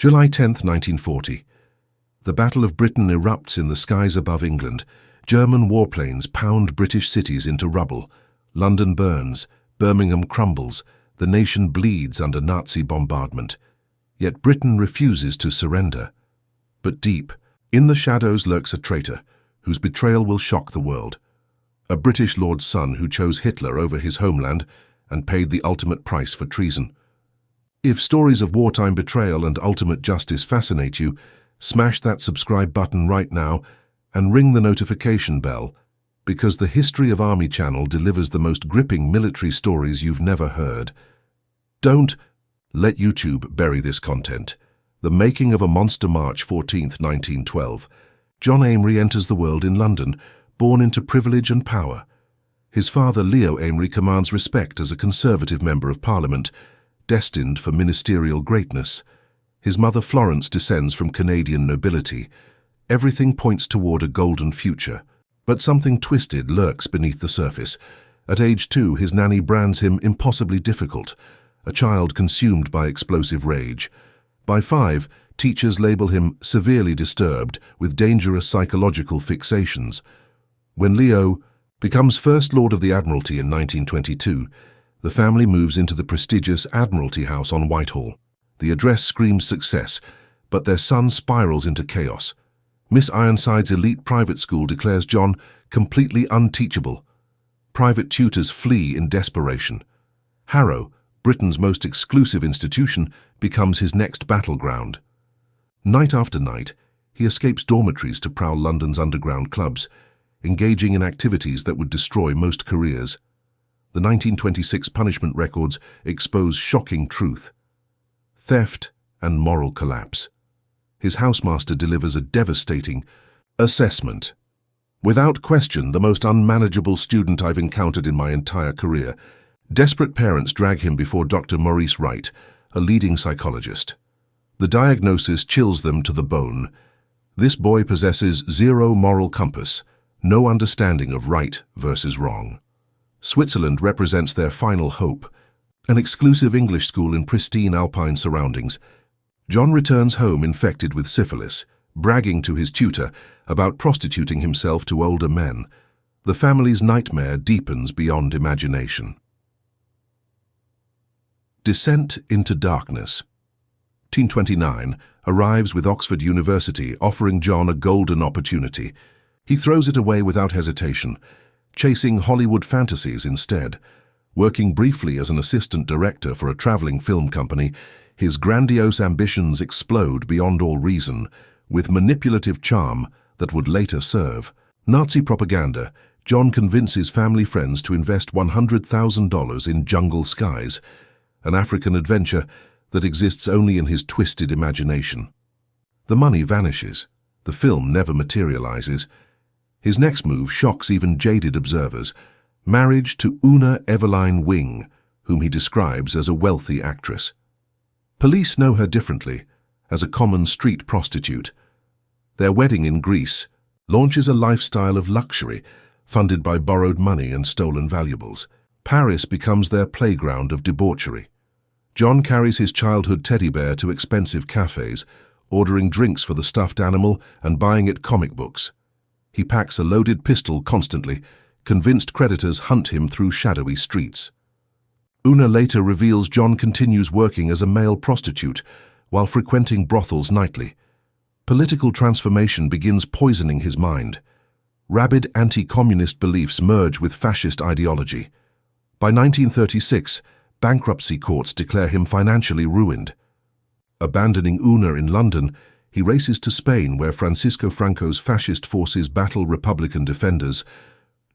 July 10, 1940. The Battle of Britain erupts in the skies above England. German warplanes pound British cities into rubble. London burns, Birmingham crumbles, the nation bleeds under Nazi bombardment. Yet Britain refuses to surrender. But deep, in the shadows lurks a traitor, whose betrayal will shock the world. A British lord's son who chose Hitler over his homeland and paid the ultimate price for treason. If stories of wartime betrayal and ultimate justice fascinate you, smash that subscribe button right now and ring the notification bell, because the History of Army channel delivers the most gripping military stories you've never heard. Don't let YouTube bury this content. The Making of a Monster, March 14, 1912. John Amery enters the world in London, born into privilege and power. His father, Leo Amery, commands respect as a Conservative Member of Parliament, destined for ministerial greatness. His mother, Florence, descends from Canadian nobility. Everything points toward a golden future. But something twisted lurks beneath the surface. At age 2, his nanny brands him impossibly difficult, a child consumed by explosive rage. By 5, teachers label him severely disturbed with dangerous psychological fixations. When Leo becomes First Lord of the Admiralty in 1922, the family moves into the prestigious Admiralty House on Whitehall. The address screams success, but their son spirals into chaos. Miss Ironside's elite private school declares John completely unteachable. Private tutors flee in desperation. Harrow, Britain's most exclusive institution, becomes his next battleground. Night after night, he escapes dormitories to prowl London's underground clubs, engaging in activities that would destroy most careers. The 1926 punishment records expose shocking truth: theft and moral collapse. His housemaster delivers a devastating assessment. Without question, the most unmanageable student I've encountered in my entire career. Desperate parents drag him before Dr. Maurice Wright, a leading psychologist. The diagnosis chills them to the bone. This boy possesses zero moral compass, no understanding of right versus wrong. Switzerland represents their final hope, an exclusive English school in pristine alpine surroundings. John returns home infected with syphilis, bragging to his tutor about prostituting himself to older men. The family's nightmare deepens beyond imagination. Descent into darkness. 1929 arrives with Oxford University offering John a golden opportunity. He throws it away without hesitation, chasing Hollywood fantasies instead. Working briefly as an assistant director for a traveling film company, his grandiose ambitions explode beyond all reason, with manipulative charm that would later serve Nazi propaganda. John convinces family friends to invest $100,000 in Jungle Skies, an African adventure that exists only in his twisted imagination. The money vanishes. The film never materializes. His next move shocks even jaded observers: marriage to Una Eveline Wing, whom he describes as a wealthy actress. Police know her differently, as a common street prostitute. Their wedding in Greece launches a lifestyle of luxury, funded by borrowed money and stolen valuables. Paris becomes their playground of debauchery. John carries his childhood teddy bear to expensive cafes, ordering drinks for the stuffed animal and buying it comic books. He packs a loaded pistol constantly, convinced creditors hunt him through shadowy streets. Una later reveals John continues working as a male prostitute while frequenting brothels nightly. Political transformation begins poisoning his mind. Rabid anti-communist beliefs merge with fascist ideology. By 1936, bankruptcy courts declare him financially ruined. Abandoning Una in London, he races to Spain, where Francisco Franco's fascist forces battle Republican defenders.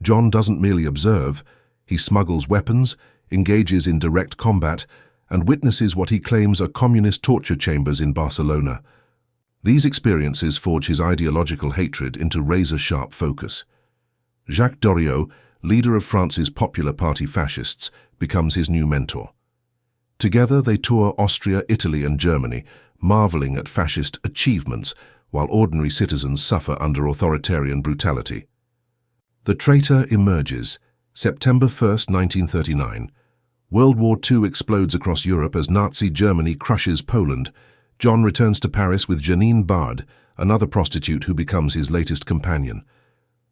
John doesn't merely observe, he smuggles weapons, engages in direct combat, and witnesses what he claims are communist torture chambers in Barcelona. These experiences forge his ideological hatred into razor-sharp focus. Jacques Doriot, leader of France's Popular Party fascists, becomes his new mentor. Together they tour Austria, Italy, and Germany, marveling at fascist achievements while ordinary citizens suffer under authoritarian brutality. The traitor emerges. September 1, 1939. World War II explodes across Europe as Nazi Germany crushes Poland. John returns to Paris with Janine Baad, another prostitute who becomes his latest companion.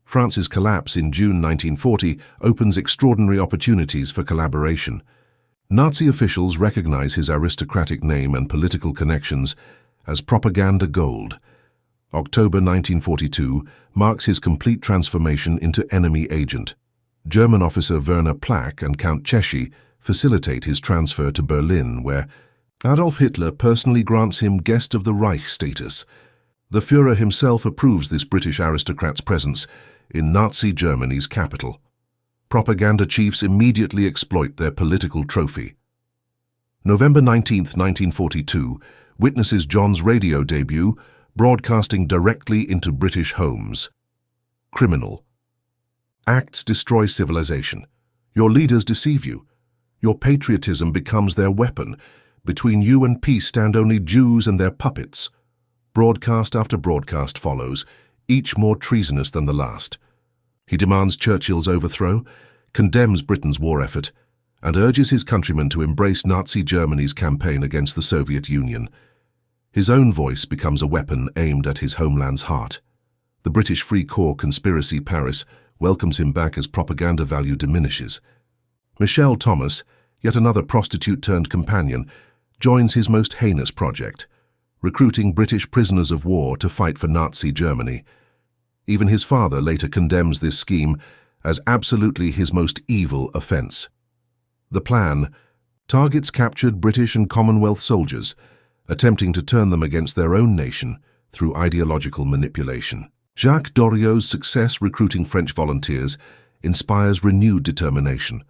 France's collapse in June 1940 opens extraordinary opportunities for collaboration. Nazi officials recognize his aristocratic name and political connections as propaganda gold. October 1942 marks his complete transformation into enemy agent. German officer Werner Plack and Count Cecchi facilitate his transfer to Berlin, where Adolf Hitler personally grants him Guest of the Reich status. The Führer himself approves this British aristocrat's presence in Nazi Germany's capital. Propaganda chiefs immediately exploit their political trophy. November 19, 1942, witnesses John's radio debut, broadcasting directly into British homes. Criminal. Acts destroy civilization. Your leaders deceive you. Your patriotism becomes their weapon. Between you and peace stand only Jews and their puppets. Broadcast after broadcast follows, each more treasonous than the last. He demands Churchill's overthrow, condemns Britain's war effort, and urges his countrymen to embrace Nazi Germany's campaign against the Soviet Union. His own voice becomes a weapon aimed at his homeland's heart. The British Free Corps conspiracy Paris welcomes him back as propaganda value diminishes. Michelle Thomas, yet another prostitute-turned-companion, joins his most heinous project, recruiting British prisoners of war to fight for Nazi Germany. Even his father later condemns this scheme as absolutely his most evil offence. The plan targets captured British and Commonwealth soldiers, attempting to turn them against their own nation through ideological manipulation. Jacques Doriot's success recruiting French volunteers inspires renewed determination.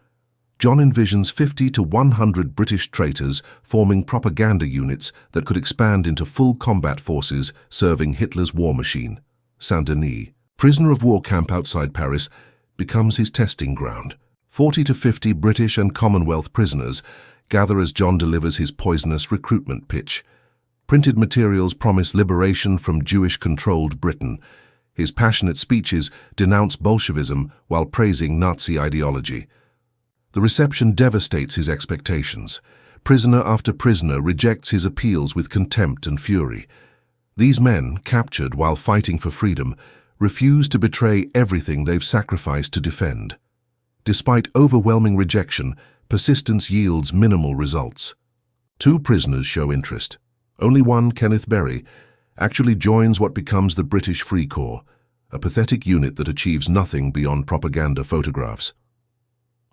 John envisions 50 to 100 British traitors forming propaganda units that could expand into full combat forces serving Hitler's war machine. Saint-Denis, prisoner of war camp outside Paris, becomes his testing ground. 40 to 50 British and Commonwealth prisoners gather as John delivers his poisonous recruitment pitch. Printed materials promise liberation from Jewish-controlled Britain. His passionate speeches denounce Bolshevism while praising Nazi ideology. The reception devastates his expectations. Prisoner after prisoner rejects his appeals with contempt and fury. These men, captured while fighting for freedom, refuse to betray everything they've sacrificed to defend. Despite overwhelming rejection, persistence yields minimal results. 2 prisoners show interest. Only one, Kenneth Berry, actually joins what becomes the British Free Corps, a pathetic unit that achieves nothing beyond propaganda photographs.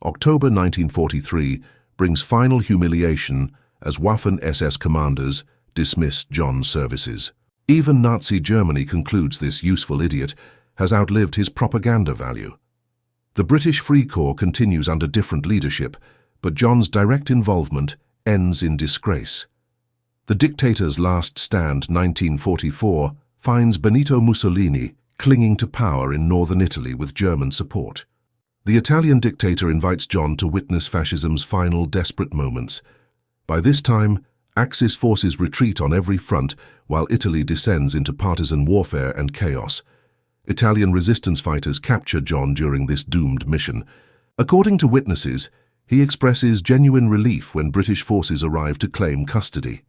October 1943 brings final humiliation as Waffen-SS commanders dismiss John's services. Even Nazi Germany concludes this useful idiot has outlived his propaganda value. The British Free Corps continues under different leadership, but John's direct involvement ends in disgrace. The dictator's last stand, 1944, finds Benito Mussolini clinging to power in northern Italy with German support. The Italian dictator invites John to witness fascism's final desperate moments. By this time, Axis forces retreat on every front while Italy descends into partisan warfare and chaos. Italian resistance fighters capture John during this doomed mission. According to witnesses, he expresses genuine relief when British forces arrive to claim custody.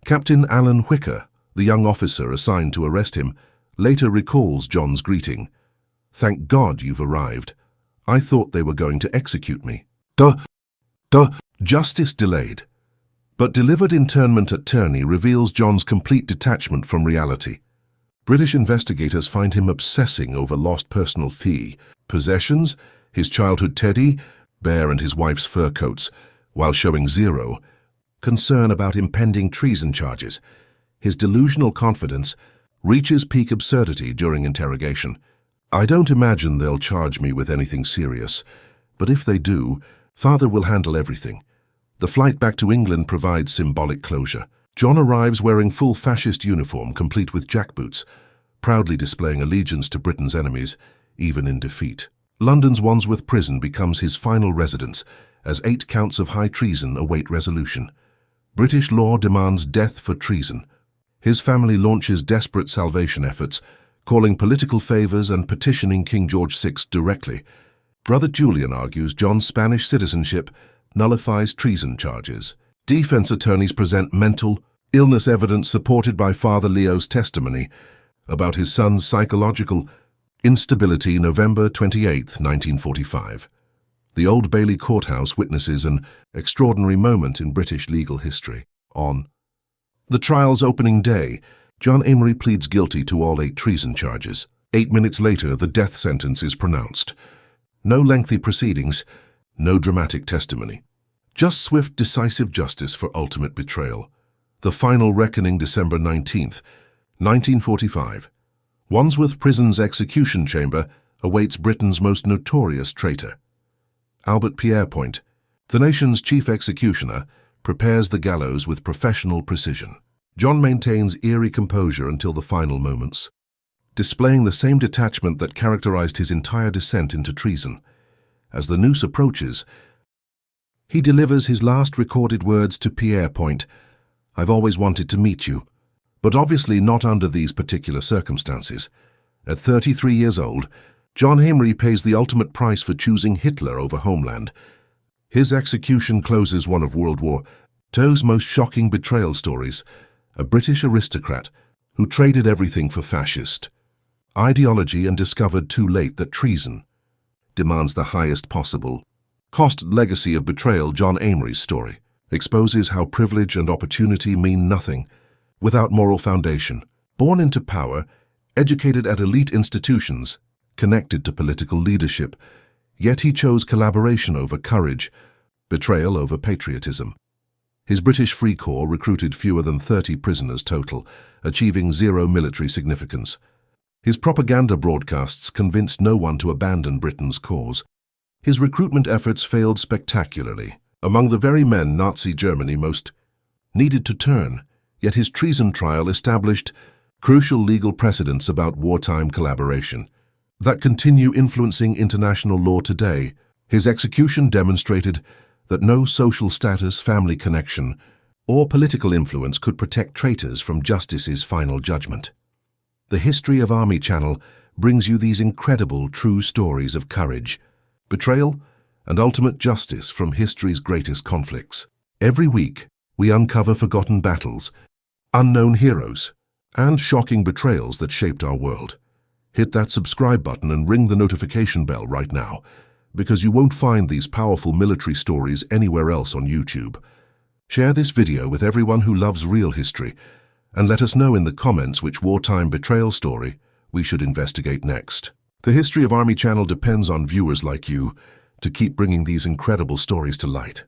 Captain Alan Whicker, the young officer assigned to arrest him, later recalls John's greeting. "Thank God you've arrived. I thought they were going to execute me." Justice delayed. But delivered internment at Terney reveals John's complete detachment from reality. British investigators find him obsessing over lost personal fee, possessions, his childhood teddy, Bear and his wife's fur coats, while showing zero concern about impending treason charges. His delusional confidence reaches peak absurdity during interrogation. "I don't imagine they'll charge me with anything serious, but if they do, Father will handle everything." The flight back to England provides symbolic closure. John arrives wearing full fascist uniform, complete with jackboots, proudly displaying allegiance to Britain's enemies, even in defeat. London's Wandsworth prison becomes his final residence, as 8 counts of high treason await resolution. British law demands death for treason. His family launches desperate salvation efforts, calling political favors and petitioning King George VI directly. Brother Julian argues John's Spanish citizenship nullifies treason charges. Defense attorneys present mental, Illness evidence supported by Father Leo's testimony about his son's psychological instability. November 28, 1945. The Old Bailey Courthouse witnesses an extraordinary moment in British legal history. On the trial's opening day, John Amery pleads guilty to all 8 treason charges. 8 minutes later, the death sentence is pronounced. No lengthy proceedings, no dramatic testimony. Just swift, decisive justice for ultimate betrayal. The final reckoning, December 19th, 1945. Wandsworth Prison's execution chamber awaits Britain's most notorious traitor. Albert Pierrepoint, the nation's chief executioner, prepares the gallows with professional precision. John maintains eerie composure until the final moments, displaying the same detachment that characterized his entire descent into treason. As the noose approaches, he delivers his last recorded words to Pierrepoint: "I've always wanted to meet you, but obviously not under these particular circumstances." At 33 years old, John Amery pays the ultimate price for choosing Hitler over homeland. His execution closes one of World War II's most shocking betrayal stories, a British aristocrat who traded everything for fascist ideology and discovered too late that treason demands the highest possible cost. Legacy of betrayal. John Amery's story exposes how privilege and opportunity mean nothing without moral foundation. Born into power, educated at elite institutions, connected to political leadership, yet he chose collaboration over courage, betrayal over patriotism. His British Free Corps recruited fewer than 30 prisoners total, achieving zero military significance. His propaganda broadcasts convinced no one to abandon Britain's cause. His recruitment efforts failed spectacularly. Among the very men Nazi Germany most needed to turn, yet his treason trial established crucial legal precedents about wartime collaboration that continue influencing international law today. His execution demonstrated that no social status, family connection, or political influence could protect traitors from justice's final judgment. The History of Army Channel brings you these incredible true stories of courage, betrayal, and ultimate justice from history's greatest conflicts. Every week, we uncover forgotten battles, unknown heroes, and shocking betrayals that shaped our world. Hit that subscribe button and ring the notification bell right now, because you won't find these powerful military stories anywhere else on YouTube. Share this video with everyone who loves real history, and let us know in the comments which wartime betrayal story we should investigate next. The History of Army Channel depends on viewers like you to keep bringing these incredible stories to light.